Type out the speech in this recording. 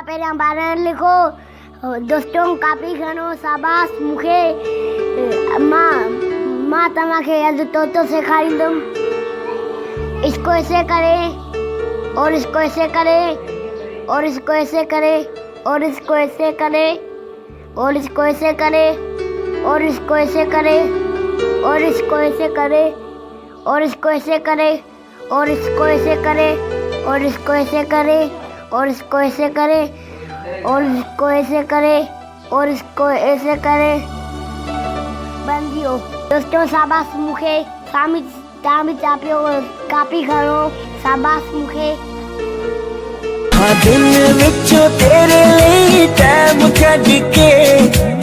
पेरियां ॿारनि लिखो दोस्तों कापी खणो शाबाश मूंखे मां तव्हांखे अॼु तोतो सेखारींदुमि इसको ऐसे करे और इसको ऐसे करे और इसको ऐसे करे और इसको ऐसे करे और इसको ऐसे करे और इसको ऐसे करे और इसको ऐसे करे और इसको ऐसे करे और इसको ऐसे करे और इसको ऐसे करे और इसको ऐसे करे और इसको ऐसे करे और इसको ऐसे करे बन जियो दोस्तों शाबाश मूंखे सामी तामी चापियो कापी खणो शाबाश मूंखे दिन विचों तेरे लिए टाइम कढ के